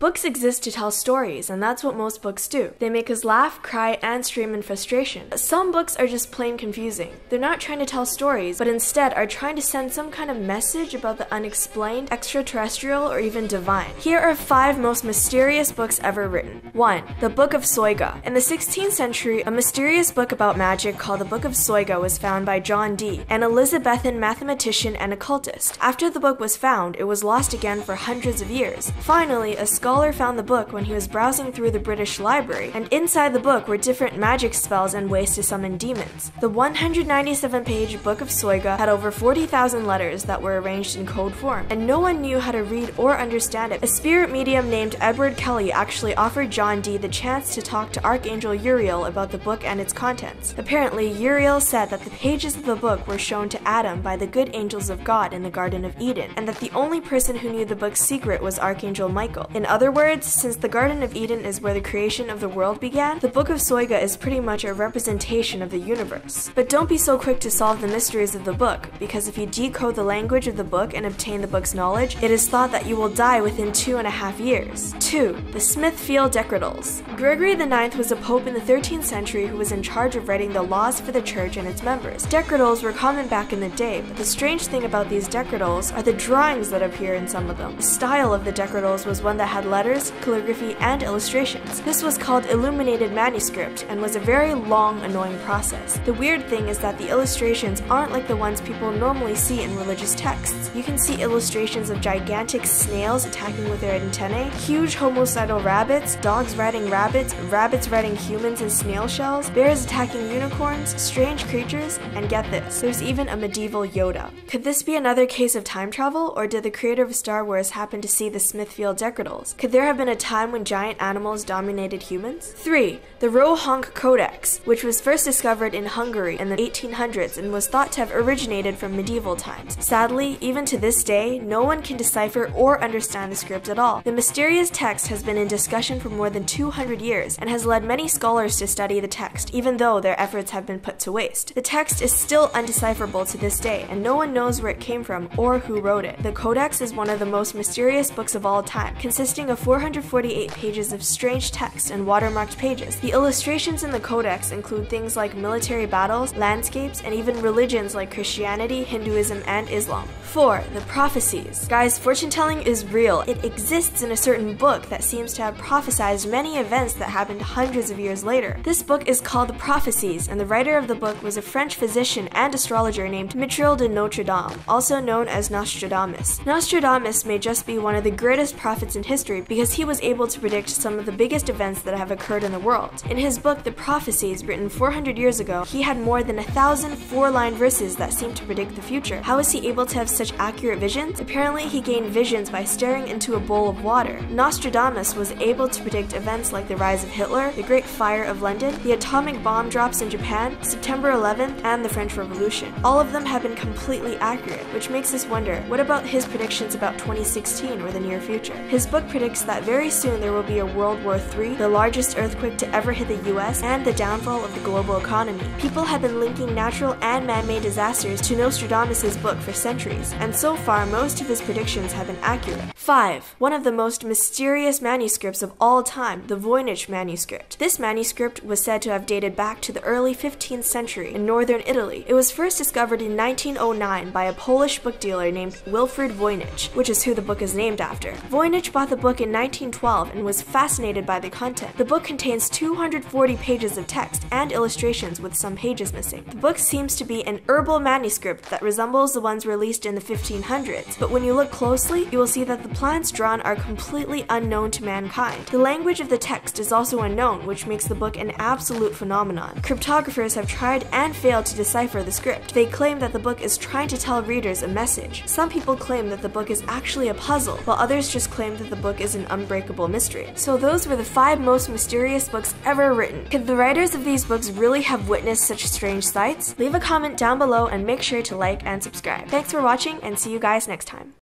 Books exist to tell stories, and that's what most books do. They make us laugh, cry, and scream in frustration. But some books are just plain confusing. They're not trying to tell stories, but instead are trying to send some kind of message about the unexplained, extraterrestrial, or even divine. Here are 5 most mysterious books ever written. 1. The Book of Soiga. In the 16th century, a mysterious book about magic called the Book of Soiga was found by John Dee, an Elizabethan mathematician and occultist. After the book was found, it was lost again for hundreds of years. Finally, a scholar found the book when he was browsing through the British Library, and inside the book were different magic spells and ways to summon demons. The 197-page Book of Soiga had over 40,000 letters that were arranged in code form, and no one knew how to read or understand it. A spirit medium named Edward Kelly actually offered John Dee the chance to talk to Archangel Uriel about the book and its contents. Apparently, Uriel said that the pages of the book were shown to Adam by the good angels of God in the Garden of Eden, and that the only person who knew the book's secret was Archangel Michael. In other words, since the Garden of Eden is where the creation of the world began, the Book of Soiga is pretty much a representation of the universe. But don't be so quick to solve the mysteries of the book, because if you decode the language of the book and obtain the book's knowledge, it is thought that you will die within 2.5 years. 2. The Smithfield Decretals. Gregory IX was a pope in the 13th century who was in charge of writing the laws for the church and its members. Decretals were common back in the day, but the strange thing about these decretals are the drawings that appear in some of them. The style of the decretals was one that had letters, calligraphy, and illustrations. This was called illuminated manuscript and was a very long, annoying process. The weird thing is that the illustrations aren't like the ones people normally see in religious texts. You can see illustrations of gigantic snails attacking with their antennae, huge homicidal rabbits, dogs riding rabbits, rabbits riding humans in snail shells, bears attacking unicorns, strange creatures, and get this, there's even a medieval Yoda. Could this be another case of time travel, or did the creator of Star Wars happen to see the Smithfield Decretals? Could there have been a time when giant animals dominated humans? 3. The Rohank Codex, which was first discovered in Hungary in the 1800s and was thought to have originated from medieval times. Sadly, even to this day, no one can decipher or understand the script at all. The mysterious text has been in discussion for more than 200 years and has led many scholars to study the text, even though their efforts have been put to waste. The text is still undecipherable to this day, and no one knows where it came from or who wrote it. The Codex is one of the most mysterious books of all time, consisting of 448 pages of strange text and watermarked pages. The illustrations in the Codex include things like military battles, landscapes, and even religions like Christianity, Hinduism, and Islam. 4. The Prophecies. Guys, fortune-telling is real. It exists in a certain book that seems to have prophesized many events that happened hundreds of years later. This book is called The Prophecies, and the writer of the book was a French physician and astrologer named Michel de Notre Dame, also known as Nostradamus. Nostradamus may just be one of the greatest prophets in history because he was able to predict some of the biggest events that have occurred in the world. In his book, The Prophecies, written 400 years ago, he had more than 1,000 four-line verses that seemed to predict the future. How was he able to have such accurate visions? Apparently, he gained visions by staring into a bowl of water. Nostradamus was able to predict events like the rise of Hitler, the Great Fire of London, the atomic bomb drops in Japan, September 11th, and the French Revolution. All of them have been completely accurate, which makes us wonder, what about his predictions about 2016 or the near future? His book predicts that very soon there will be a World War III, the largest earthquake to ever hit the US, and the downfall of the global economy. People have been linking natural and man-made disasters to Nostradamus' book for centuries, and so far most of his predictions have been accurate. 5. One of the most mysterious manuscripts of all time, the Voynich manuscript. This manuscript was said to have dated back to the early 15th century in northern Italy. It was first discovered in 1909 by a Polish book dealer named Wilfrid Voynich, which is who the book is named after. Voynich bought the book in 1912 and was fascinated by the content. The book contains 240 pages of text and illustrations with some pages missing. The book seems to be an herbal manuscript that resembles the ones released in the 1500s, but when you look closely, you will see that the plants drawn are completely unknown to mankind. The language of the text is also unknown, which makes the book an absolute phenomenon. Cryptographers have tried and failed to decipher the script. They claim that the book is trying to tell readers a message. Some people claim that the book is actually a puzzle, while others just claim that the book is an unbreakable mystery. So those were the 5 most mysterious books ever written. Could the writers of these books really have witnessed such strange sights? Leave a comment down below and make sure to like and subscribe. Thanks for watching, and see you guys next time.